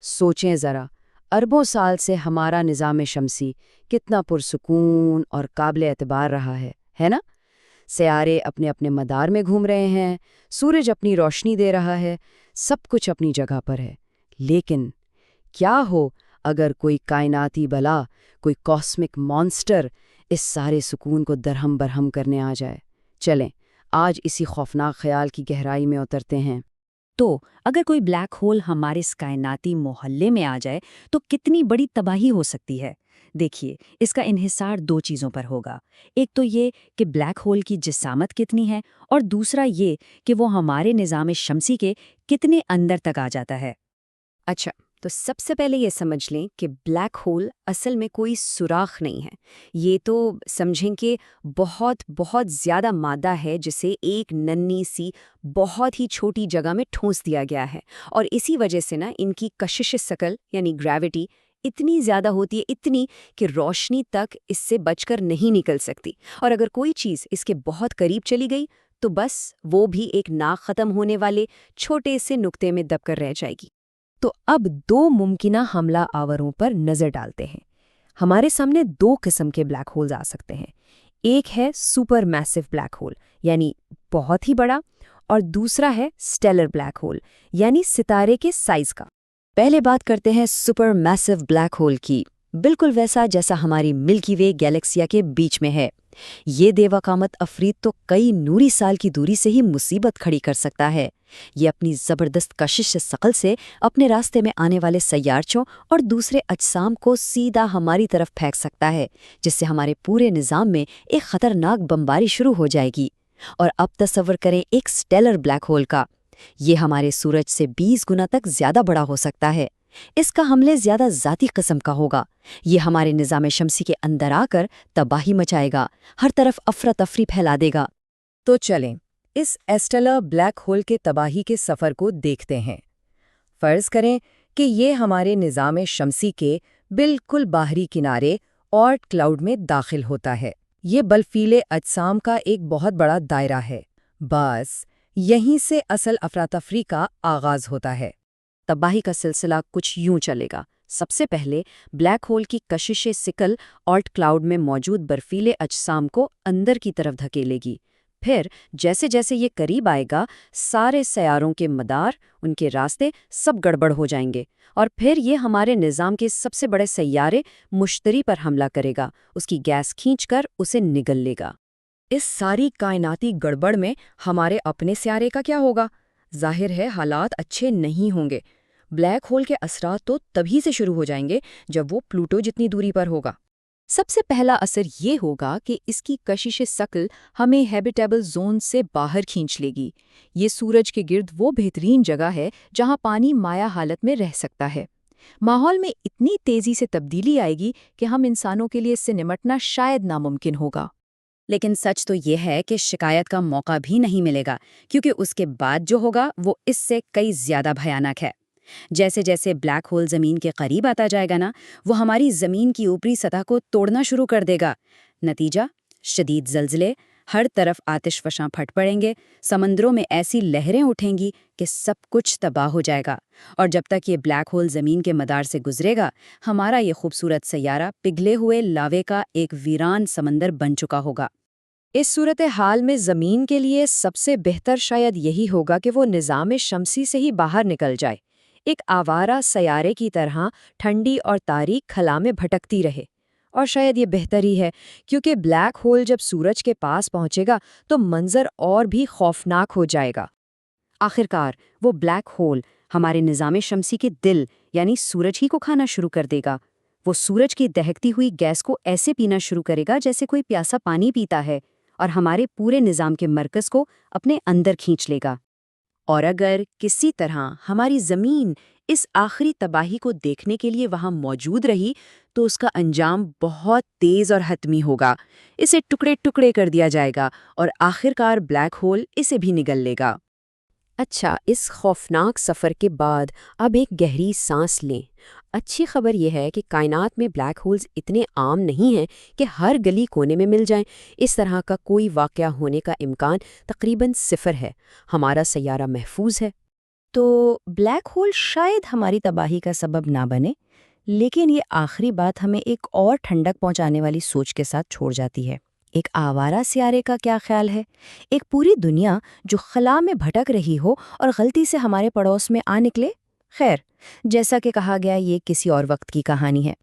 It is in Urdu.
سوچیں ذرا، اربوں سال سے ہمارا نظام شمسی کتنا پرسکون اور قابل اعتبار رہا ہے نا؟ سیارے اپنے اپنے مدار میں گھوم رہے ہیں، سورج اپنی روشنی دے رہا ہے، سب کچھ اپنی جگہ پر ہے۔ لیکن کیا ہو اگر کوئی کائناتی بلا، کوئی کاسمک مانسٹر اس سارے سکون کو درہم برہم کرنے آ جائے؟ چلیں آج اسی خوفناک خیال کی گہرائی میں اترتے ہیں۔ تو اگر کوئی بلیک ہول ہمارے اس کائناتی محلے میں آ جائے تو کتنی بڑی تباہی ہو سکتی ہے؟ دیکھیے، اس کا انحصار دو چیزوں پر ہوگا۔ ایک تو یہ کہ بلیک ہول کی جسامت کتنی ہے، اور دوسرا یہ کہ وہ ہمارے نظام شمسی کے کتنے اندر تک آ جاتا ہے۔ اچھا، تو سب سے پہلے یہ سمجھ لیں کہ بلیک ہول اصل میں کوئی سوراخ نہیں ہے۔ یہ تو سمجھیں کہ بہت بہت زیادہ مادہ ہے جسے ایک ننھی سی بہت ہی چھوٹی جگہ میں ٹھونس دیا گیا ہے، اور اسی وجہ سے نا ان کی کشش ثقل یعنی گریوٹی اتنی زیادہ ہوتی ہے، اتنی کہ روشنی تک اس سے بچ کر نہیں نکل سکتی، اور اگر کوئی چیز اس کے بہت قریب چلی گئی تو بس وہ بھی ایک نا ختم ہونے والے چھوٹے سے نقطے میں دب کر رہ جائے گی۔ تو اب دو ممکنہ حملہ آوروں پر نظر ڈالتے ہیں۔ ہمارے سامنے دو قسم کے بلیک ہولز آ سکتے ہیں۔ ایک ہے سپر میسو بلیک ہول، یعنی بہت ہی بڑا، اور دوسرا ہے سٹیلر بلیک ہول، یعنی ستارے کے سائز کا۔ پہلے بات کرتے ہیں سپر میسو بلیک ہول کی، بالکل ویسا جیسا ہماری ملکی وے گیلیکسیا کے بیچ میں ہے۔ یہ دیوا قامت افرید تو کئی نوری سال کی دوری سے ہی مصیبت کھڑی کر سکتا ہے۔ یہ اپنی زبردست کشش ثقل سے اپنے راستے میں آنے والے سیارچوں اور دوسرے اجسام کو سیدھا ہماری طرف پھینک سکتا ہے، جس سے ہمارے پورے نظام میں ایک خطرناک بمباری شروع ہو جائے گی۔ اور اب تصور کریں ایک سٹیلر بلیک ہول کا۔ یہ ہمارے سورج سے 20 گنا تک زیادہ بڑا ہو سکتا ہے۔ اس کا حملے زیادہ ذاتی قسم کا ہوگا۔ یہ ہمارے نظام شمسی کے اندر آ کر تباہی مچائے گا، ہر طرف افراتفری پھیلا دے گا۔ تو چلیں اس اسٹیلر بلیک ہول کے تباہی کے سفر کو دیکھتے ہیں۔ فرض کریں کہ یہ ہمارے نظام شمسی کے بالکل باہری کنارے اورٹ کلاؤڈ میں داخل ہوتا ہے۔ یہ برفیلے اجسام کا ایک بہت بڑا دائرہ ہے۔ بس یہیں سے اصل افراتفری کا آغاز ہوتا ہے۔ تباہی کا سلسلہ کچھ یوں چلے گا۔ سب سے پہلے بلیک ہول کی کشش ثقل آلٹ کلاؤڈ میں موجود برفیلے اجسام کو اندر کی طرف دھکیلے گی۔ پھر جیسے جیسے یہ قریب آئے گا، سارے سیاروں کے مدار، ان کے راستے سب گڑبڑ ہو جائیں گے، اور پھر یہ ہمارے نظام کے سب سے بڑے سیارے مشتری پر حملہ کرے گا، اس کی گیس کھینچ کر اسے نگل لے گا۔ اس ساری کائناتی گڑبڑ میں ہمارے اپنے سیارے کا کیا ہوگا؟ ظاہر ہے حالات اچھے نہیں ہوں گے۔ بلیک ہول کے اثرات تو تبھی سے شروع ہو جائیں گے جب وہ پلوٹو جتنی دوری پر ہوگا۔ سب سے پہلا اثر یہ ہوگا کہ اس کی کشش ثقل ہمیں ہیبیٹیبل زون سے باہر کھینچ لے گی۔ یہ سورج کے گرد وہ بہترین جگہ ہے جہاں پانی مائع حالت میں رہ سکتا ہے۔ ماحول میں اتنی تیزی سے تبدیلی آئے گی کہ ہم انسانوں کے لیے اس سے نمٹنا شاید ناممکن ہوگا۔ لیکن سچ تو یہ ہے کہ شکایت کا موقع بھی نہیں ملے گا، کیونکہ اس کے بعد جو ہوگا وہ اس سے کئی زیادہ بھیانک ہے۔ جیسے جیسے بلیک ہول زمین کے قریب آتا جائے گا نا، وہ ہماری زمین کی اوپری سطح کو توڑنا شروع کر دے گا۔ نتیجہ شدید زلزلے، ہر طرف آتش فشاں پھٹ پڑیں گے، سمندروں میں ایسی لہریں اٹھیں گی کہ سب کچھ تباہ ہو جائے گا۔ اور جب تک یہ بلیک ہول زمین کے مدار سے گزرے گا، ہمارا یہ خوبصورت سیارہ پگھلے ہوئے لاوے کا ایک ویران سمندر بن چکا ہوگا۔ اس صورتحال میں زمین کے لیے سب سے بہتر شاید یہی ہوگا کہ وہ نظام شمسی سے ہی باہر نکل جائے، ایک آوارہ سیارے کی طرح ٹھنڈی اور تاریک خلا میں بھٹکتی رہے۔ اور شاید یہ بہتر ہی ہے، کیونکہ بلیک ہول جب سورج کے پاس پہنچے گا تو منظر اور بھی خوفناک ہو جائے گا۔ آخرکار وہ بلیک ہول ہمارے نظام شمسی کے دل یعنی سورج ہی کو کھانا شروع کر دے گا۔ وہ سورج کی دہکتی ہوئی گیس کو ایسے پینا شروع کرے گا جیسے کوئی پیاسا پانی پیتا ہے، اور ہمارے پورے نظام کے مرکز کو اپنے اندر کھینچ لے گا۔ اور اگر کسی طرح ہماری زمین اس آخری تباہی کو دیکھنے کے لیے وہاں موجود رہی تو اس کا انجام بہت تیز اور حتمی ہوگا۔ اسے ٹکڑے ٹکڑے کر دیا جائے گا اور آخرکار بلیک ہول اسے بھی نگل لے گا۔ اچھا، اس خوفناک سفر کے بعد اب ایک گہری سانس لیں۔ اچھی خبر یہ ہے کہ کائنات میں بلیک ہولز اتنے عام نہیں ہیں کہ ہر گلی کونے میں مل جائیں۔ اس طرح کا کوئی واقعہ ہونے کا امکان تقریباً 0 ہے۔ ہمارا سیارہ محفوظ ہے۔ تو بلیک ہول شاید ہماری تباہی کا سبب نہ بنے، لیکن یہ آخری بات ہمیں ایک اور ٹھنڈک پہنچانے والی سوچ کے ساتھ چھوڑ جاتی ہے۔ ایک آوارہ سیارے کا کیا خیال ہے؟ ایک پوری دنیا جو خلا میں بھٹک رہی ہو اور غلطی سے ہمارے پڑوس میں آ نکلے؟ خیر، جیسا کہ کہا گیا، یہ کسی اور وقت کی کہانی ہے۔